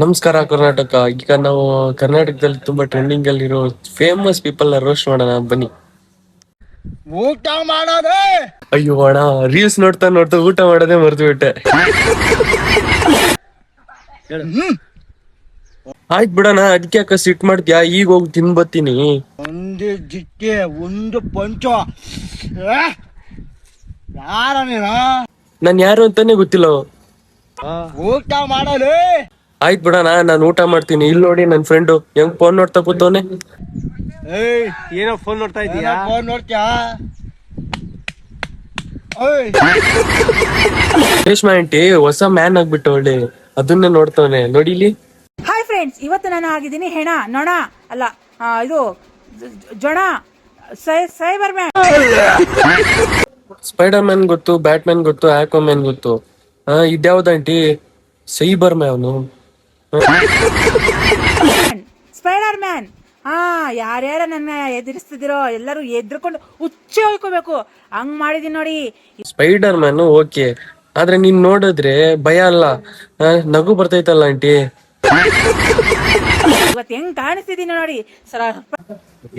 ನಮಸ್ಕಾರ ಕರ್ನಾಟಕ. ಈಗ ನಾವು ಕರ್ನಾಟಕದಲ್ಲಿ ತುಂಬಾ ಟ್ರೆಂಡಿಂಗ್ ಅಲ್ಲಿರೋ ಫೇಮಸ್ ಪೀಪಲ್ ನ ರೋಸ್ಟ್ ಮಾಡೋಣ ಬನ್ನಿ. ಊಟ ಮಾಡೋದೇ ಅಯ್ಯೋ ಅಣ್ಣ, ರೀಲ್ಸ್ ನೋಡ್ತಾ ನೋಡ್ತಾ ಊಟ ಮಾಡೋದೇ ಮರ್ತು ಬಿಟ್ಟೆ. ಆಯ್ತು ಬಿಡಣ, ಅದಕ್ಕೆ ಯಾಕ ಸಿಟ್ ಮಾಡ್ತೀಯಾ? ಈಗ ಹೋಗಿ ತಿನ್ಬತ್ತೀನಿ. ಒಂದು ಜಿಟ್ಟೆ ಒಂದು ಪಂಚ ಯಾರ ನೀನು? ನಾನ್ ಯಾರು ಅಂತಾನೆ ಗೊತ್ತಿಲ್ಲ. ಊಟ ಮಾಡಲೇ. ಆಯ್ತು ಬಿಡಣ, ನಾನು ಊಟ ಮಾಡ್ತೀನಿ. ಇಲ್ಲಿ ನೋಡಿ ನನ್ ಫ್ರೆಂಡು ಹೆಂಗ್ ಫೋನ್ ನೋಡ್ತಾ ಕೂತವನೆ. ಏನೋ ಫೋನ್ ನೋಡ್ತಾ ಇದೀಯಾ? ಫೋನ್ ನೋಡ್ತೀಯಾ? ರೇಷ್ಮಾ ಆಂಟಿ ಹೊಸ ಮ್ಯಾನ್ ಆಗ್ಬಿಟ್ಟು ಒಳ್ಳೆ ಅದನ್ನೇ ನೋಡ್ತವನೆ ನೋಡಿಲಿ. ಹಾಯ್ ಫ್ರೆಂಡ್ಸ್, ಇವತ್ತು ನಾನು ಆಗಿದ್ದೀನಿ ಹೆಣ, ನೊಣ ಅಲ್ಲ, ಇದು ಜೊಣ, ಸೈಬರ್ ಮ್ಯಾನ್. ಸ್ಪೈಡರ್ ಮ್ಯಾನ್ ಗೊತ್ತು, ಬ್ಯಾಟ್ ಮ್ಯಾನ್ ಗೊತ್ತು, ಆಕ್ವಾ ಮ್ಯಾನ್ ಗೊತ್ತು. ಇದ್ಯಾವ್ದಂಟಿ ಸೈಬರ್ ಮ್ಯಾನು? Spider man. ಯಾರ್ಯಾರ ನನ್ನ ಎದುರಿಸ್ತಿದಿರೋ ಎಲ್ಲರೂ ಎದ್ರಕೊಂಡು ಹುಚ್ಚೆ ಹೋಯ್ಕೋಬೇಕು, ಹಂಗ್ ಮಾಡಿದೀನಿ ನೋಡಿ. ಸ್ಪೈಡರ್ ಮ್ಯಾನ್ ಓಕೆ, ಆದ್ರೆ ನೀನ್ ನೋಡಿದ್ರೆ ಭಯ ಅಲ್ಲ, ನಗು ಬರ್ತೈತಲ್ಲ ಆಂಟಿ. ಇವತ್ತು ಹೆಂಗ್ ಕಾಣಿಸ್ತಿದೀನಿ ನೋಡಿ ಸರ.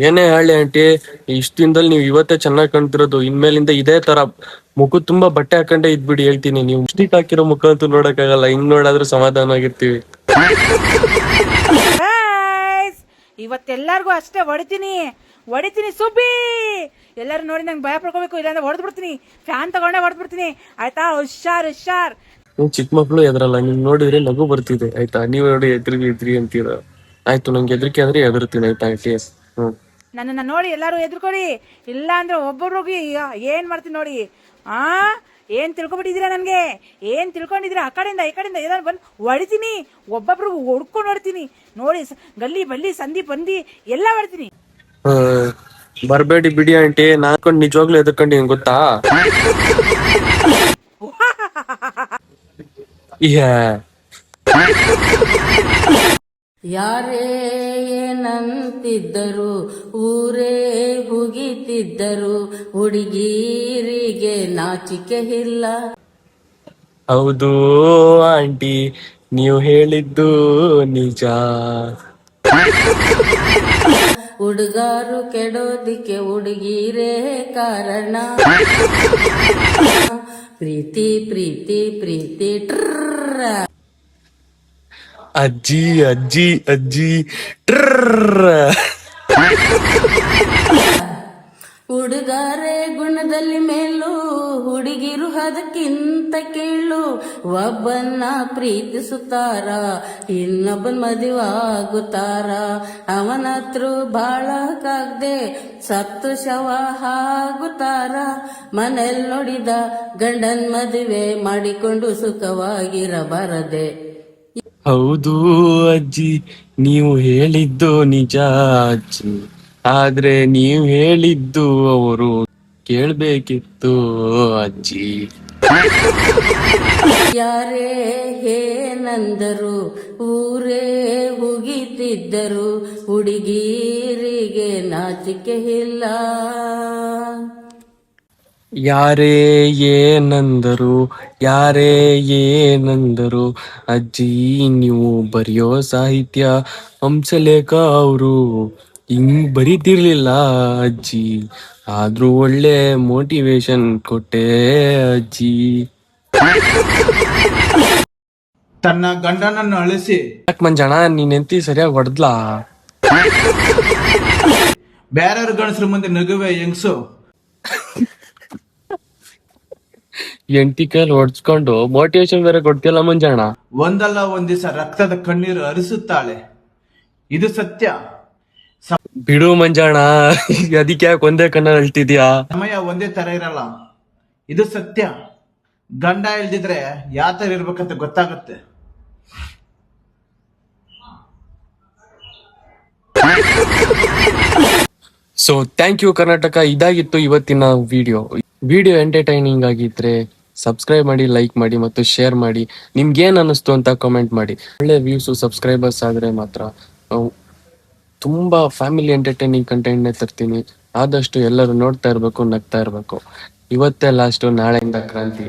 ಏನೇ ಹೇಳಿ ಆಂಟಿ, ಇಷ್ಟ ದಿನದಲ್ಲಿ ನೀವು ಇವತ್ತೇ ಚೆನ್ನಾಗಿ ಕಾಣ್ತಿರೋದು. ಇನ್ಮೇಲಿಂದ ಇದೇ ತರ ಮುಖ ತುಂಬಾ ಬಟ್ಟೆ ಹಾಕೊಂಡೇ ಇದ್ಬಿಡಿ ಹೇಳ್ತೀನಿ. ನೀವು ಸ್ಟಿಕ್ ಹಾಕಿರೋ ಮುಖ ಅಂತೂ ನೋಡಕ್ ಆಗಲ್ಲ, ಹಿಂಗ್ ನೋಡಾದ್ರೂ ಸಮಾಧಾನ ಆಗಿರ್ತೀವಿ. ಇವತ್ತೆಲ್ಲರಿಗೂ ಅಷ್ಟೇ ಹೊಡಿತೀನಿ ಸುಬ್ಬಿ. ಎಲ್ಲರೂ ನೋಡಿ ನಂಗೆ ಭಯ ಪಡ್ಕೋಬೇಕು, ಇಲ್ಲಾಂದ್ರೆ ಹೊಡೆದ್ ಬಿಡ್ತೀನಿ. ಫ್ಯಾನ್ ತಗೊಂಡೆ ಹೊಡೆದ್ ಬಿಡ್ತೀನಿ, ಆಯ್ತಾ? ಹುಷಾರ್. ನೀವು ಚಿಕ್ಕ ಮಕ್ಳು ಎದ್ರಲ್ಲ, ನಿಮ್ ನೋಡಿದ್ರೆ ನಗು ಬರ್ತಿದೆ ಆಯ್ತಾ? ನೀವ್ ನೋಡಿ ಎದ್ರಿ ಅಂತೀರ. ಆಯ್ತು, ನಂಗೆ ಹೆದರಿಕೆ ಅಂದ್ರೆ ಹೆದರ್ತೀನಿ ಆಯ್ತಾ ಆಂಟಿ. ನನ್ನನ್ನ ನೋಡಿ ಎಲ್ಲಾರು ಎದ್ರುಕೊಡಿ, ಇಲ್ಲ ಅಂದ್ರೆ ಒಬ್ಬೊಬ್ರಿಗೆ ಏನ್ ಮಾಡ್ತೀನಿ ನೋಡಿ. ಏನ್ ತಿಳ್ಕೊಬಿಟ್ಟಿದೀರಾ? ನನ್ಗೆ ಏನ್ ತಿಳ್ಕೊಂಡಿದೀರಾ? ಆ ಕಡೆಯಿಂದ ಈ ಕಡೆಯಿಂದ ಏನಾದ್ರು ಬಂದು ಹೊಡಿತೀನಿ, ಒಬ್ಬೊಬ್ರಿಗೆ ಹೊಡ್ಕೊಂಡು ಹೊಡ್ತೀನಿ ನೋಡಿ. ಗಲ್ಲಿ ಬಲ್ಲಿ ಸಂಧಿ ಬಂದಿ ಎಲ್ಲ ಹೊಡ್ತೀನಿ. ಬರ್ಬೇಡಿ ಬಿಡಿ ಆಂಟಿ, ನಾನ್ಕೊಂಡು ನಿಜವಾಗ್ಲೂ ಎದ್ಕೊಂಡಿ ಗೊತ್ತಾ? ಯಾರೇ ಏನಂತಿದ್ದರು, ಊರೇ ಹುಗಿತಿದ್ದರು, ಹುಡುಗೀರಿಗೆ ನಾಚಿಕೆ ಇಲ್ಲ. ಹೌದು ಆಂಟಿ, ನೀವು ಹೇಳಿದ್ದು ನಿಜ. ಹುಡುಗಾರು ಕೆಡೋದಿಕ್ಕೆ ಹುಡುಗೀರೇ ಕಾರಣ. ಪ್ರೀತಿ ಪ್ರೀತಿ ಪ್ರೀತಿ ಟ್ರ. ಅಜ್ಜಿ ಅಜ್ಜಿ ಅಜ್ಜಿ ಟ್ರ. ಹುಡುಗಾರೆ ಗುಣದಲ್ಲಿ ಮೇಲು, ಹುಡುಗಿರು ಅದಕ್ಕಿಂತ ಕೇಳು. ಒಬ್ಬನ್ನ ಪ್ರೀತಿಸುತ್ತಾರ, ಇನ್ನೊಬ್ಬನ್ ಮದುವಾಗುತ್ತಾರ. ಅವನತ್ರ ಬಾಳಕಾಗ್ದೆ ಸತ್ತು ಶವ ಆಗುತ್ತಾರ. ಮನೆಲ್ ನೋಡಿದ ಗಂಡನ್ ಮದುವೆ ಮಾಡಿಕೊಂಡು ಸುಖವಾಗಿರಬಾರದೆ. ಹೌದು ಅಜ್ಜಿ, ನೀವು ಹೇಳಿದ್ದು ನಿಜ ಅಜ್ಜಿ, ಆದ್ರೆ ನೀವು ಹೇಳಿದ್ದು ಅವರು ಕೇಳ್ಬೇಕಿತ್ತು ಅಜ್ಜಿ. ಯಾರೇ ಏನಂದರು, ಊರೇ ಹುಗಿತಿದ್ದರು, ಹುಡುಗೀರಿಗೆ ನಾಚಿಕೆ ಇಲ್ಲ. ಯಾರೇ ಏನಂದರು ಅಜ್ಜಿ, ನೀವು ಬರೆಯೋ ಸಾಹಿತ್ಯ ಹಂಸಲೇಖ ಅವರು ಹಿಂಗ್ ಬರೀತಿರ್ಲಿಲ್ಲ ಅಜ್ಜಿ, ಆದ್ರೂ ಒಳ್ಳೆ ಮೋಟಿವೇಶನ್ ಕೊಟ್ಟೆ ಅಜ್ಜಿ. ತನ್ನ ಗಂಡನನ್ನು ಅಳಿಸಿ ಯಾಕೆ ಮಂಜಣ್ಣ, ನೀನ್ ಎಂತಿ ಸರಿಯಾಗಿ ಹೊಡೆದ್ಲಾ? ಬೇರೆಯವ್ರ ಗಣಸ್ರ ಮುಂದೆ ನಗುವೆ ಹೆಂಗ್ಸು. ಎಂಟಿ ಕೈಲಿ ಹೊಡ್ಸ್ಕೊಂಡು ಮೋಟಿವೇಶನ್ ಬೇರೆ ಕೊಡ್ತಿಯಲ್ಲ ಮಂಜಣ್ಣ. ಒಂದಲ್ಲ ಒಂದ್ ದಿವಸ ರಕ್ತದ ಕಣ್ಣೀರು ಹರಿಸುತ್ತಾಳೆ, ಇದು ಸತ್ಯ. ಬಿಡು ಮಂಜಣ್ಣ, ಅದಕ್ಕೆ ಯಾಕೆ ಒಂದೇ ಕಣ್ಣ ಅಳ್ತಿದ್ಯಾ? ಸಮಯ ಒಂದೇ ತರ ಇರಲ್ಲ, ಇದು ಸತ್ಯ. ಗಂಡ ಇಲ್ದಿದ್ರೆ ಯಾವ ತರ ಇರ್ಬೇಕಂತ ಗೊತ್ತಾಗುತ್ತೆ. So thank you Karnataka. ಇದಾಗಿತ್ತು ಇವತ್ತಿನ ವಿಡಿಯೋ ಎಂಟರ್ಟೈನಿಂಗ್ ಆಗಿದ್ರೆ ಸಬ್ಸ್ಕ್ರೈಬ್ ಮಾಡಿ, ಲೈಕ್ ಮಾಡಿ ಮತ್ತು ಶೇರ್ ಮಾಡಿ. ನಿಮ್ಗೇನ್ ಅನಿಸ್ತು ಅಂತ ಕಾಮೆಂಟ್ ಮಾಡಿ. ಒಳ್ಳೆ ವ್ಯೂಸು ಸಬ್ಸ್ಕ್ರೈಬರ್ಸ್ ಆದ್ರೆ ಮಾತ್ರ ತುಂಬಾ ಫ್ಯಾಮಿಲಿ ಎಂಟರ್ಟೈನಿಂಗ್ ಕಂಟೆಂಟ್ನೇ ತರ್ತೀನಿ. ಆದಷ್ಟು ಎಲ್ಲರೂ ನೋಡ್ತಾ ಇರ್ಬೇಕು, ನಗ್ತಾ ಇರ್ಬೇಕು. ಇವತ್ತೇ ಲಾಸ್ಟು, ನಾಳೆಯಿಂದ ಕ್ರಾಂತಿ.